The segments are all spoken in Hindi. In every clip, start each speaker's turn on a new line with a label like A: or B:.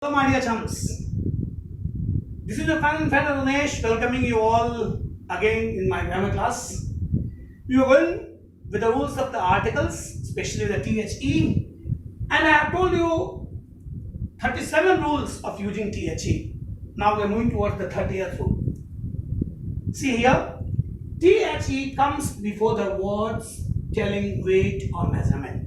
A: Hello, my dear chums. This is your friend Ramesh welcoming you all again in my grammar class. We are going with the rules of the articles, especially the THE, and I have told you 37 rules of using THE. Now we are moving towards the 30th rule. See here, THE comes before the words telling weight or measurement.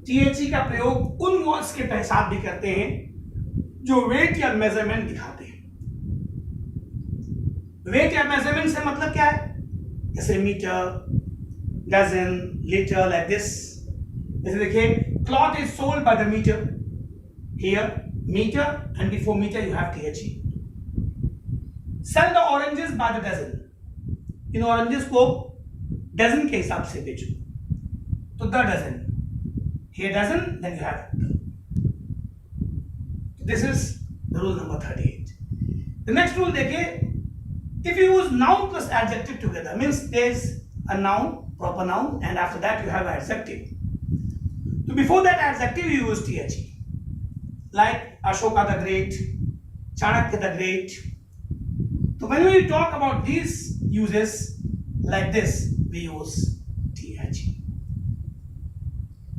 A: THE का प्रयोग उन वर्ड्स के साथ भी करते हैं जो वेट या मेजरमेंट दिखाते हैं. वेट या मेजरमेंट से मतलब क्या है? जैसे metre, dozen, litre, like this. जैसे देखिए, cloth is sold by the metre. Here metre and before metre you have THE. Sell the oranges by the dozen. इन ऑरेंजेस को डजन के हिसाब से बेचो, तो the dozen. Here doesn't, then you have it. This is the rule number 38. The next rule देखिए, if you use noun plus adjective together, means there is a noun, proper noun, and after that you have adjective. So before that adjective you use THE. Like Ashoka the Great, Chanakya the Great. So when we talk about these uses like this, we use THE.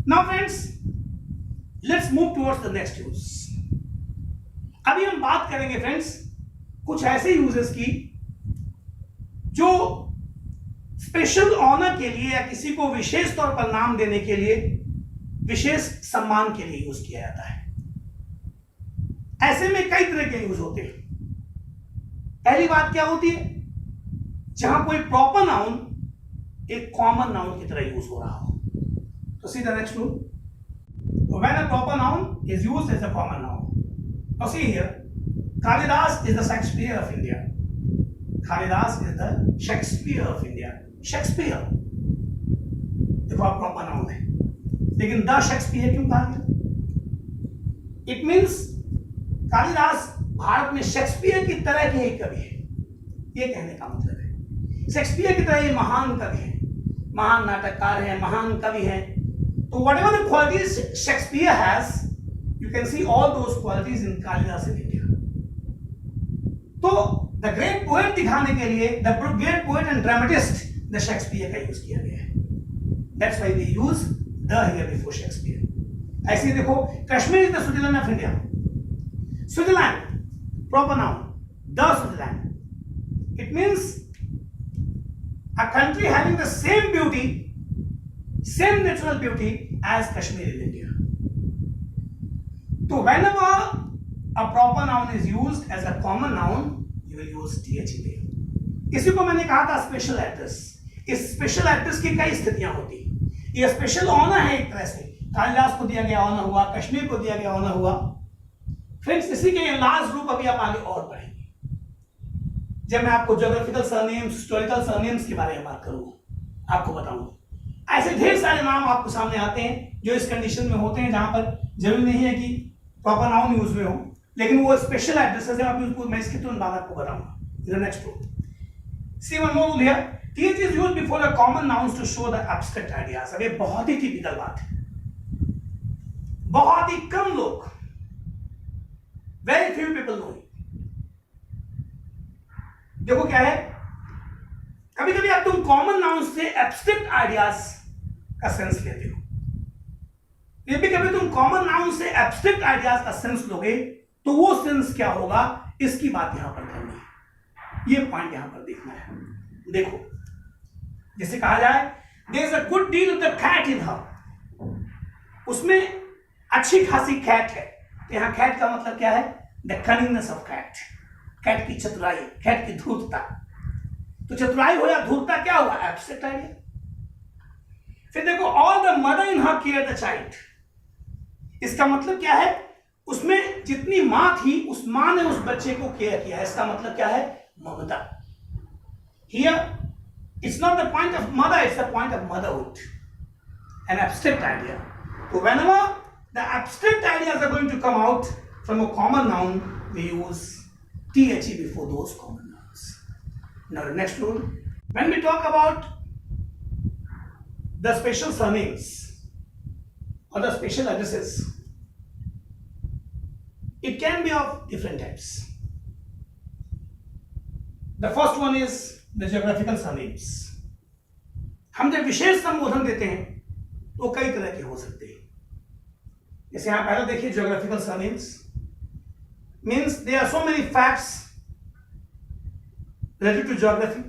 A: Now friends, let's move towards the next use. अभी हम बात करेंगे फ्रेंड्स कुछ ऐसे यूजेस की जो स्पेशल ऑनर के लिए या किसी को विशेष तौर पर नाम देने के लिए, विशेष सम्मान के लिए यूज किया जाता है. ऐसे में कई तरह के यूज होते हैं. पहली बात क्या होती है? जहां कोई प्रॉपर नाउन एक कॉमन नाउन की तरह यूज हो रहा हो. So see the next rule. When a proper noun is used as a common noun. Now see here, Kalidas is the Shakespeare of India. Kalidas is the Shakespeare of India. Shakespeare देखो आप proper noun है, लेकिन the Shakespeare क्यों कहा गया? It means कालिदास भारत में शेक्सपियर की तरह के एक कवि है, ये कहने का मतलब है. शेक्सपियर की तरह ये महान कवि है, महान नाटककार है, महान कवि है. So whatever the qualities Shakespeare has, you can see all those qualities in Kalidas in India. तो the great poet दिखाने के लिए, the great poet and dramatist, the Shakespeare का यूज किया गया है. That's why we use the here before Shakespeare. ऐसे देखो, Kashmir is the Switzerland of India. Switzerland, proper noun, the Switzerland. It means a country having the same beauty, same natural beauty as Kashmir in India. So whenever a proper noun is used as a common noun, you will use THE there. इसी को मैंने कहा था स्पेशल एड्रेस. इस स्पेशल एड्रेस की कई स्थितियां होती. ये स्पेशल ऑनर है एक तरह से. कालिदास को दिया गया ऑनर हुआ, कश्मीर को दिया गया ऑनर हुआ. फ्रेंड्स, इसी के लास्ट रूप अभी आप आगे और पढ़ेंगे जब मैं आपको ज्योग्राफिकल सरनेम्स, हिस्टोरिकल सरनेम्स के बारे में बात करूंगा, आपको बताऊंगा. ऐसे ढेर सारे नाम आपको सामने आते हैं जो इस कंडीशन में होते हैं जहां पर जरूरी नहीं है कि प्रॉपर नाउन यूज में हो, लेकिन वो स्पेशल एड्रेसेस हैं. अभी मैं इसके तुरंत बाद आपको बताऊंगा. Next rule, see one more rule here. THE is used before the common nouns to show the abstract ideas. अब ये बहुत ही टिपिकल बात है. बहुत ही कम लोग, very few people know it. देखो क्या है, कभी कभी आप तुम कॉमन नाउन से एब्स्ट्रैक्ट आइडियाज का सेंस लेते हो. ये भी कभी तुम कॉमन नाउन से एब्स्ट्रैक्ट आइडियाज का सेंस लोगे तो वो सेंस क्या होगा, इसकी बात यहां पर करनी है. ये पॉइंट यहां पर देखना है. देखो, जैसे कहा जाए there is a good deal of the cat in her. उसमें अच्छी खासी कैट है. तो यहां कैट का मतलब क्या है? The cunningness of cat. Cat की चतुराई, कैट की धूर्तता. तो चतुराई हो या धूर्तता क्या हुआ? Abstract idea. फिर देखो, all the mother in her care the child. इसका मतलब क्या है? उसमें जितनी मां थी उस मां ने उस बच्चे को केयर किया. इसका मतलब क्या है? ममता. Here it's not the point of mother, it's the point of motherhood, an abstract idea. तो whenever the abstract ideas are going to come out from a common noun, we use THE before those common nouns. Now the next rule, when we talk about the special surnames or the special addresses, It can be of different types. The first one is the geographical surnames. हम जब विशेष संबोधन देते हैं तो कई तरह के हो सकते हैं. जैसे यहां पहले देखिए geographical surnames means there are so many facts related to geography.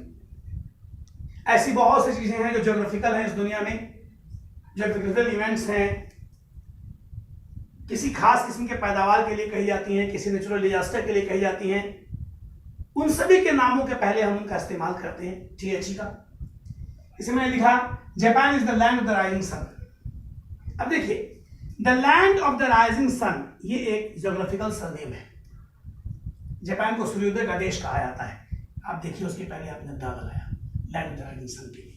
A: ऐसी बहुत सी चीजें हैं जो ज्योग्राफिकल हैं इस दुनिया में. ज्योग्राफिकल इवेंट्स हैं, किसी खास किस्म के पैदावार के लिए कही जाती हैं, किसी नेचुरल डिजास्टर के लिए कही जाती हैं. उन सभी के नामों के पहले हम उनका इस्तेमाल करते हैं THE का. इसे मैंने लिखा Japan is the land of the rising sun. अब देखिए the land of the rising sun ये एक ज्योग्राफिकल सरनेम है. जापान को सूर्योदय का देश कहा जाता है. आप देखिए उसके पहले आपने द लगाया land of the rising sun के लिए.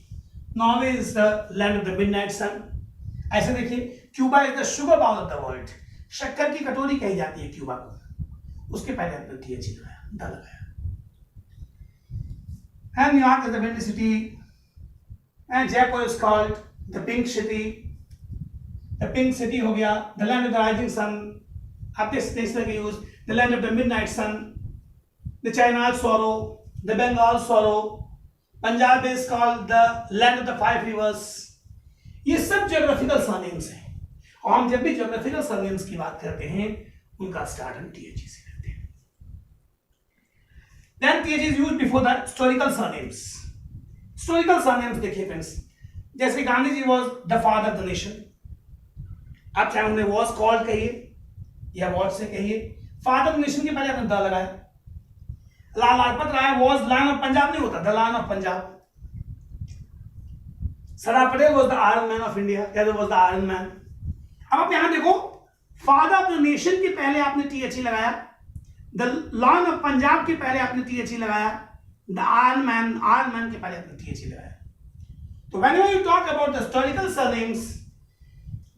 A: Norway is the land of the midnight sun. ऐसे देखिए Cuba is the sugar bowl of the world. शक्कर की कटोरी कही जाती है क्यूबा को. उसके पहले आपने THE लगाया, द लगाया. And New York is the windy city, and Jaipur is called the pink city. The pink city हो गया. The land of the rising sun. आप देख सकते हैं use. The land of the midnight sun. The China swallow. The Bengal swallow. Punjab is called the land of the five rivers. ये सब ज्योग्राफिकल सरनेम्स हैं. और हम जब भी ज्योग्राफिकल सरनेम्स की बात करते हैं उनका स्टार्ट हम THE से करते हैं. Then THE is used before the historical surnames. Historical surnames देखिए फ्रेंड्स, जैसे Gandhi ji was the father of the nation. आप चाहे उन्हें was called कहिए या was से कहिए. फादर ऑफ नेशन के पहले आपने द लगाया. Lala Lajpat Rai was lion of Punjab नहीं होता, the lion of Punjab. Sardar Patel was the Iron Man of India, Nehru was the Iron Man. अब आप यहां देखो फादर ऑफ द नेशन के पहले आपने THE लगाया. द लॉन ऑफ पंजाब के पहले आपने THE लगाया. द आयरन मैन के पहले आपने THE लगाया. तो whenever you talk about the historical surnames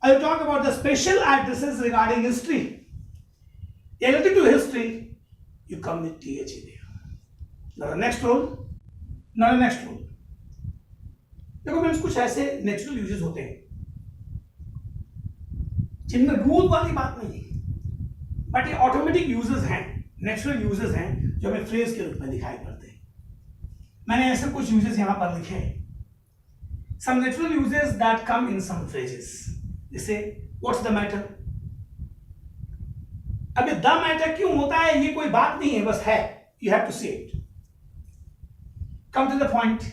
A: or you talk about the special addresses regarding history, related to history, you come with THE there. Now the next rule. देखो फ्रेंड्स कुछ ऐसे नेचुरल यूजेस होते हैं जिनमें रूल वाली बात नहीं है, बट ये ऑटोमेटिक यूजेस हैं, नेचुरल यूजेस हैं जो हमें फ्रेज के रूप में दिखाई पड़ते हैं. मैंने ऐसे कुछ यूजेस यहां पर लिखे हैं. Some natural uses that come in some phrases, जैसे व्हाट्स द मैटर. अब ये द मैटर क्यों होता है ये कोई बात नहीं है, बस है. You have to say it. Come to the point,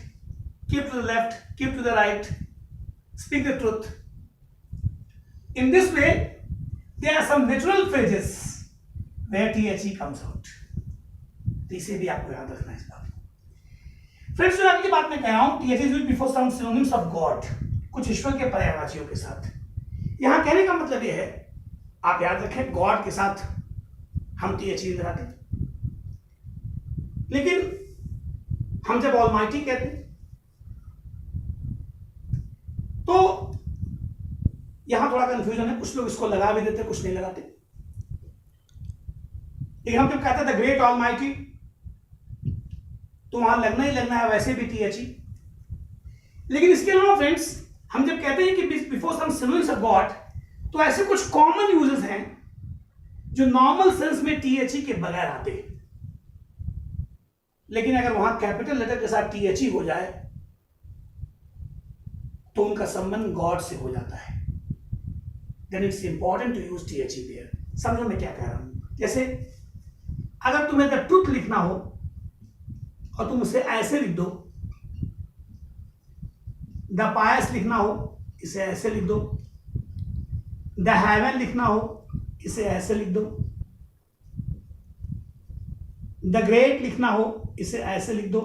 A: keep to the left, keep to the right, speak the truth. In this way, there are some natural phrases where THE comes out. तो इसे भी आपको याद रखना है इस बात को. फ्रेंड्स जो अगली बात मैं कह रहा हूं, THE is used before some synonyms of God. कुछ ईश्वर के पर्यायवाचियों के साथ. यहां कहने का मतलब यह है, आप याद रखें गॉड के साथ हम THE लगाते हैं, लेकिन हम जब ऑलमाइटी कहते हैं तो यहां थोड़ा कंफ्यूजन है. कुछ लोग इसको लगा भी देते, कुछ नहीं लगाते. लेकिन हम जब कहते हैं द ग्रेट ऑलमाइटी तो वहां लगना ही लगना है, वैसे भी THE. लेकिन इसके अलावा फ्रेंड्स हम जब कहते हैं कि before some synonyms of God, तो ऐसे कुछ कॉमन यूजेस हैं जो नॉर्मल सेंस में THE के बगैर आते हैं. लेकिन अगर वहां कैपिटल लेटर के साथ THE हो जाए तो उनका संबंध गॉड से हो जाता है. Then it's important to use THE there. समझो मैं क्या कह रहा हूं. जैसे अगर तुम्हें द ट्रूथ लिखना हो और तुम उसे ऐसे लिख दो, द पायस लिखना हो इसे ऐसे लिख दो, द हेवन लिखना हो इसे ऐसे लिख दो, द ग्रेट लिखना हो इसे ऐसे लिख दो.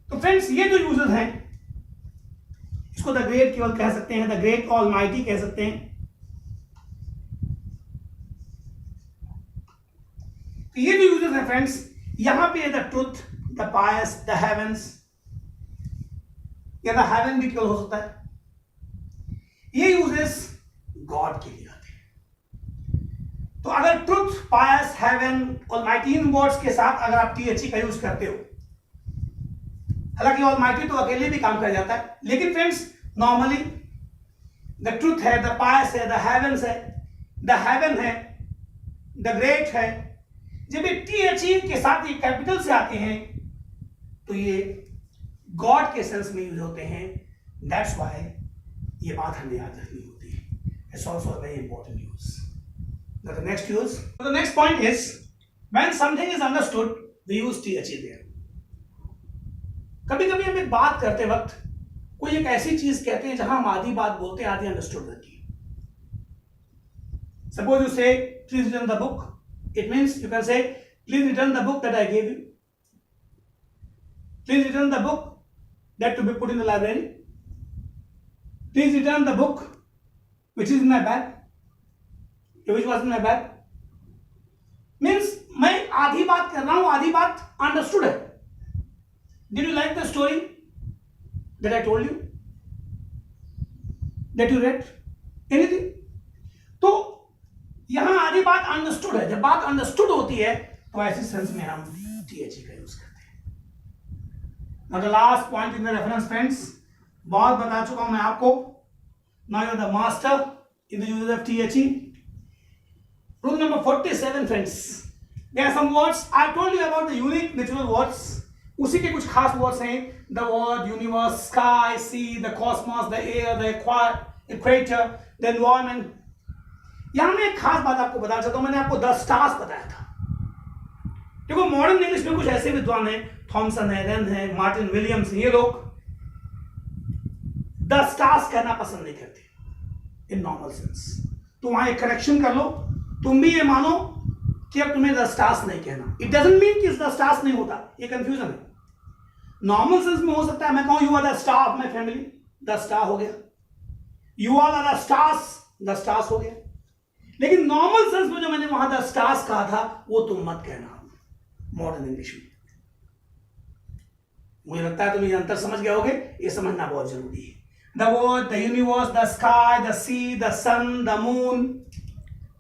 A: तो फ्रेंड्स ये जो यूजर्स हैं इसको द ग्रेट केवल कह सकते हैं, द ग्रेट ऑलमाइटी कह सकते हैं. तो ये जो यूजर्स हैं फ्रेंड्स, यहां पे the truth, the pious, the heavens या द हेवन भी केवल हो सकता है. ये यूजेस गॉड के लिए आते हैं. तो अगर ट्रूथ, पायस, हेवन, ऑलमाइटी इन वर्ड्स के साथ अगर आप THE का यूज करते हो, हालांकि ऑलमाइटी तो अकेले भी काम कर जाता है, लेकिन फ्रेंड्स नॉर्मली द ट्रूथ है, द पायस है, द हेवंस है, द हेवन है, द ग्रेट है, जब ये THE के साथ ये कैपिटल से आते हैं तो ये गॉड के सेंस में यूज होते हैं. दैट्स व्हाई ये बात हमें याद रखनी होती है. It's also very important use. The next use, the next point is when something is understood we use THE there. कभी कभी हम एक बात करते वक्त कोई एक ऐसी चीज कहते हैं जहां हम आधी बात बोलते हैं, आधी अंडरस्टूड रहती है. Suppose you say, please return the book. It means you can say, please return the book that I gave you. Please return the book that to be put in the library. Please return the book which is in my bag. Which was in my bag. Means मैं आधी बात कर रहा हूं, आधी बात अंडरस्टूड है. Did you like the story that I told you? That you read? Anything? तो यहां आधी बात अंडरस्टूड है. जब बात अंडरस्टूड होती है तो ऐसे सेंस में हम THE का यूज करते हैं. Now the last point in the reference friends, बहुत बता चुका हूं मैं आपको. Now you are the master in the use of THE. Rule number 47 friends, there are some words I told you about the unique natural words. उसी के कुछ खास वर्ड्स हैं. The word universe, sky, sea, the cosmos, the air, the equator, the environment. यहां मैं एक खास बात आपको बताना चाहता हूं. मैंने आपको 10 स्टार्स बताया था. देखो मॉडर्न इंग्लिश में कुछ ऐसे विद्वान हैं, थॉमसन है, रेन है, मार्टिन विलियम्स, ये लोग 10 स्टार्स कहना पसंद नहीं करते इन नॉर्मल सेंस. तो वहां एक करेक्शन कर लो. तुम भी ये मानो कि अब तुम्हें 10 स्टार्स नहीं कहना. इट डजंट मीन कि 10 स्टार्स नहीं होता. ये कंफ्यूजन है. नॉर्मल सेंस में हो सकता है मैं कहूं you are the star of my family, 10 star हो गया. You all are the stars, 10 stars हो गया. लेकिन नॉर्मल सेंस में जो मैंने वहां 10 स्टार्स कहा था वो तुम मत कहना मॉडर्न इंग्लिश में. मुझे लगता है तुम ये अंतर समझ गए होगे. ये समझना बहुत जरूरी है. The word, the universe, the sky, the sea, the sun, the moon,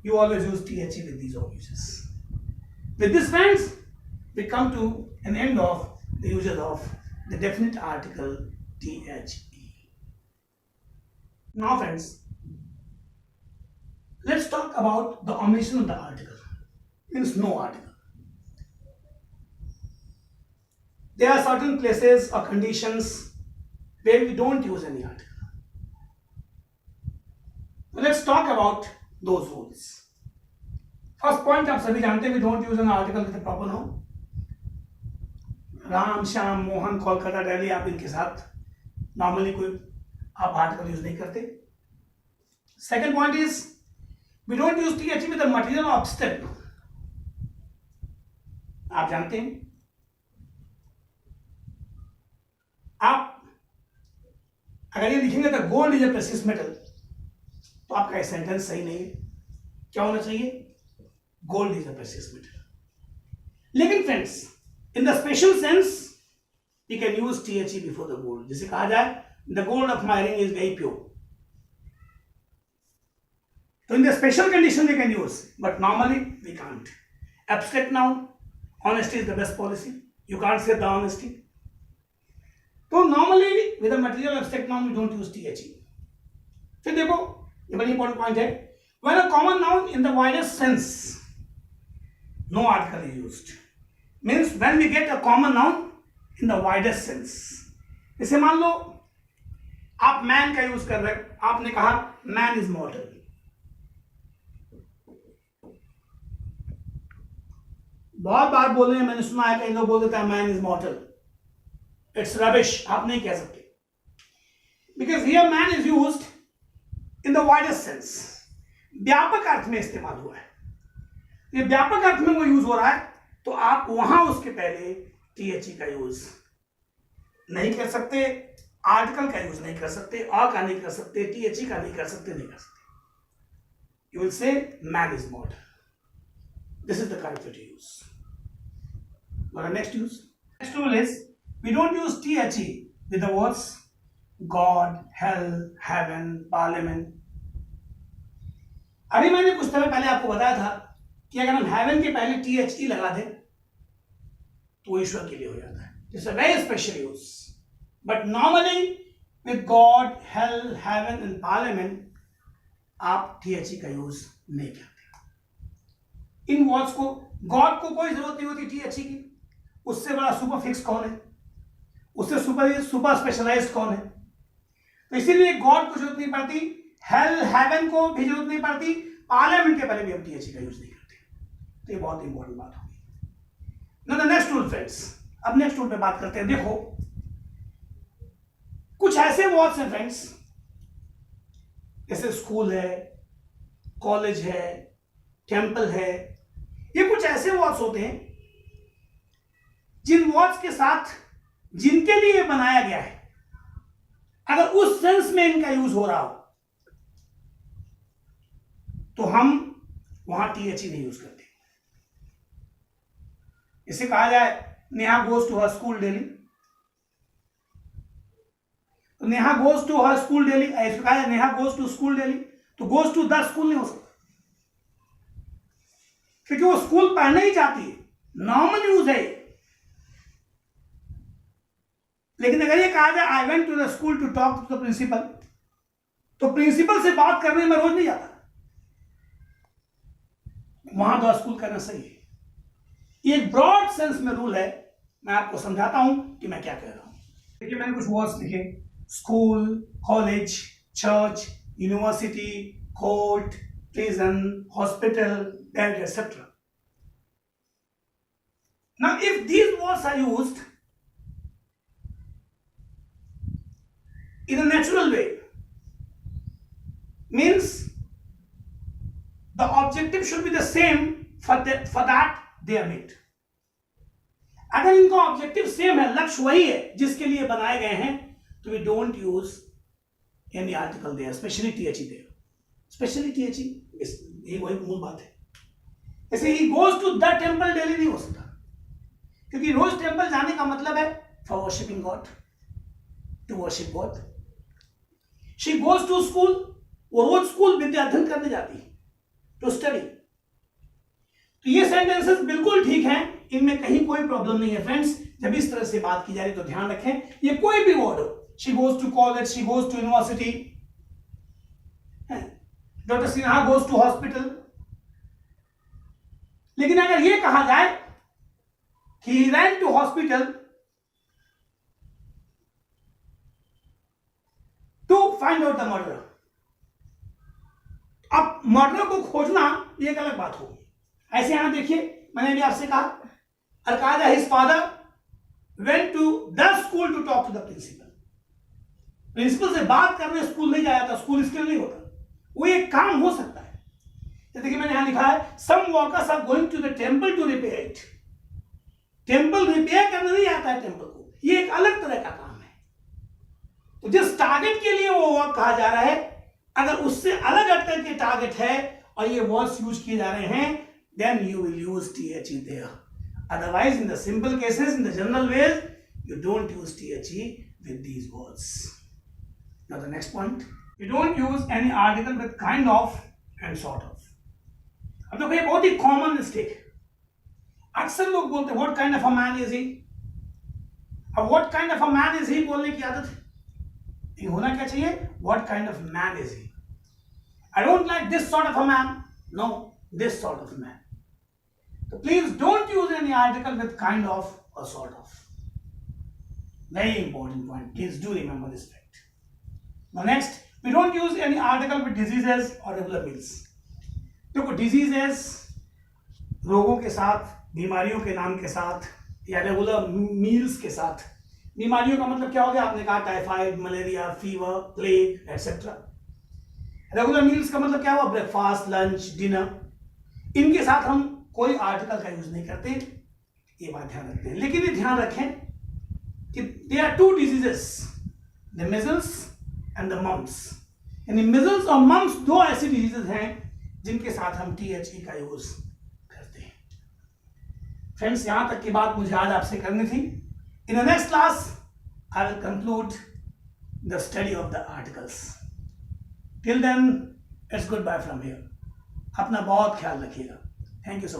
A: you always use THE with these all uses. With this friends, we come to an end of the uses of the definite article THE. Now friends, let's talk about the omission of the article. Means no article. There are certain places or conditions where we don't use any article. So let's talk about those rules. First point आप सभी जानते हैं, we don't use an article with a proper noun. Ram, Shyam, Mohan, Kolkata, Delhi, आप इनके साथ नॉर्मली कोई आप आर्टिकल यूज नहीं करते. Second point is we don't use THE with a material or abstract noun. आप जानते हैं, आप अगर ये लिखेंगे the gold is a precious metal तो आपका ये सेंटेंस सही नहीं है. क्या होना चाहिए? Gold is a precious metal. लेकिन friends in the special sense you can use THE before the gold. जैसे कहा जाए the gold of my ring is very pure. तो in the special condition we can use, but normally we can't. Abstract noun, honesty is the best policy. You can't say the honesty. तो normally with a material abstract noun we don't use THE. फिर देखो ये बड़ी इंपॉर्टेंट पॉइंट है. When a common noun in the widest sense, no article is used. Means when we get a common noun in the widest sense. जैसे मान लो आप man का यूज कर रहे हो. आपने कहा man is mortal. बहुत बार बोल रहे हैं, मैंने सुना है कई लोग बोल देते हैं man is mortal. It's rubbish. आप नहीं कह सकते. Because here man is used in the widest sense. व्यापक अर्थ में इस्तेमाल हुआ है. ये व्यापक अर्थ में वो यूज हो रहा है तो आप वहां उसके पहले THE का यूज नहीं कर सकते, आर्टिकल का यूज नहीं कर सकते, अ का नहीं कर सकते, THE का नहीं कर सकते, नहीं कर सकते. You will say man is model. This is the correct way to use. Next use, next rule is we don't use THE with the words God, hell, heaven, parliament. अभी मैंने कुछ समय पहले आपको बताया था कि अगर हम हेवन के पहले THE लगा दें तो ईश्वर के लिए हो जाता है. It's a very special use. But normally with God, hell, heaven and parliament, आप THE का यूज नहीं करते। इन वर्ड्स को गॉड को कोई जरूरत नहीं होती THE की। उससे बड़ा सुपर फिक्स कौन है, उससे सुपर स्पेशलाइज्ड कौन है? तो इसीलिए गॉड को जरूरत नहीं पड़ती, हेल हेवन को भी जरूरत नहीं पड़ती, पार्लियामेंट के पहले भी हम THE का यूज नहीं करते। तो ये बहुत इंपॉर्टेंट बात होगी। द नेक्स्ट रूल फ्रेंड्स, अब नेक्स्ट रूल पे बात करते हैं। देखो कुछ ऐसे वर्ड्स हैं फ्रेंड्स, जैसे स्कूल है, कॉलेज है, टेंपल है, ये कुछ ऐसे वर्ड्स होते हैं जिन वर्ड्स के साथ जिनके लिए बनाया गया है, अगर उस सेंस में इनका यूज हो रहा हो तो हम वहां THE नहीं यूज करते। इसे कहा जाए Neha goes to her school daily, तो Neha goes to her school daily, ऐसे कहा जाए Neha goes to school daily, तो गोज टू द स्कूल नहीं हो सकता, क्योंकि वो स्कूल पढ़ने ही चाहती है, नॉर्मल यूज है। लेकिन अगर ये कहा जाए I went to the school to talk to the principal, तो प्रिंसिपल से बात करने में रोज नहीं जाता, वहां द स्कूल करना सही है। ये एक ब्रॉड सेंस में रूल है, मैं आपको समझाता हूं कि मैं क्या कह रहा हूं। देखिए मैंने कुछ वर्ड्स लिखे, school, college, church, university, court, prison, hospital, bed, etc. Now if these words are used in a natural way, means the objective should be the same for that they are made. अगर इनका ऑब्जेक्टिव सेम है, लक्ष्य वही है जिसके लिए बनाए गए हैं, तो we don't use any article there, specially THE there, specially THE, ये वही मूल बात है। ऐसे ही goes to the temple daily नहीं हो सकता, क्योंकि रोज टेंपल जाने का मतलब है for worshipping God, to worship God. She goes to school, वो रोज स्कूल विद्या अध्ययन करने जाती है, टू स्टडी। तो ये सेंटेंसेस बिल्कुल ठीक हैं, इनमें कहीं कोई प्रॉब्लम नहीं है फ्रेंड्स। जब इस तरह से बात की जा रही तो ध्यान रखें, ये कोई भी वर्ड हो, she goes to college, she goes to university, doctor Sinha goes to hospital. लेकिन अगर ये कहा जाए कि he ran to hospital to find out the murderer, अब मर्डर को खोजना ये एक अलग बात होगी। ऐसे यहां देखिए, मैंने भी आपसे कहा, Al-Qaeda his father went to the school to talk to the principal. Principal से बात करने स्कूल नहीं जाया था, स्कूल इसके लिए नहीं होता, वो एक काम हो सकता है। तो देखिए मैंने यहां लिखा है some workers are going to the temple to repair it. Temple repair करना नहीं आता है टेंपल को, ये एक अलग तरह का काम है। तो जिस टारगेट के लिए वो वर्क कहा जा रहा है, अगर उससे अलग हटकर के टारगेट है और ये वर्ड्स यूज किए जा रहे हैं, then you will use THE there. Otherwise in the simple cases, in the general ways, you don't use THE with these words. Now the next point, you don't use any article with kind of and sort of. अब देखो ये बहुत ही कॉमन मिस्टेक है, अक्सर लोग बोलते हैं what kind of a man is he. अब what kind of a man is he बोलने की आदत है, ये होना क्या चाहिए, what kind of man is he. I don't like this sort of a man, no this sort of man. तो please don't use any article with kind of और sort of. Very important point, please do remember this fact. Now next, we don't use any article with diseases और रेगुलर मील्स। देखो डिजीजेस रोगों के साथ, बीमारियों के नाम के साथ, या रेगुलर मील्स के साथ। बीमारियों का मतलब क्या हो गया, आपने कहा typhoid, malaria, fever, plague etcetera. Regular meals का मतलब क्या हुआ, ब्रेकफास्ट, लंच, डिनर। इनके साथ हम कोई आर्टिकल का यूज नहीं करते, ये बात ध्यान रखते हैं। लेकिन ये ध्यान रखें कि they are two diseases, the measles and the mumps. यानी मिजल्स और मम्स दो ऐसी डिजीजेस हैं जिनके साथ हम THE का यूज करते हैं। फ्रेंड्स, यहां तक की बात मुझे आज आपसे करनी थी। In the next class I will conclude the study of the articles. Till then it's good bye from here. अपना बहुत ख्याल रखिएगा। Thank you so much.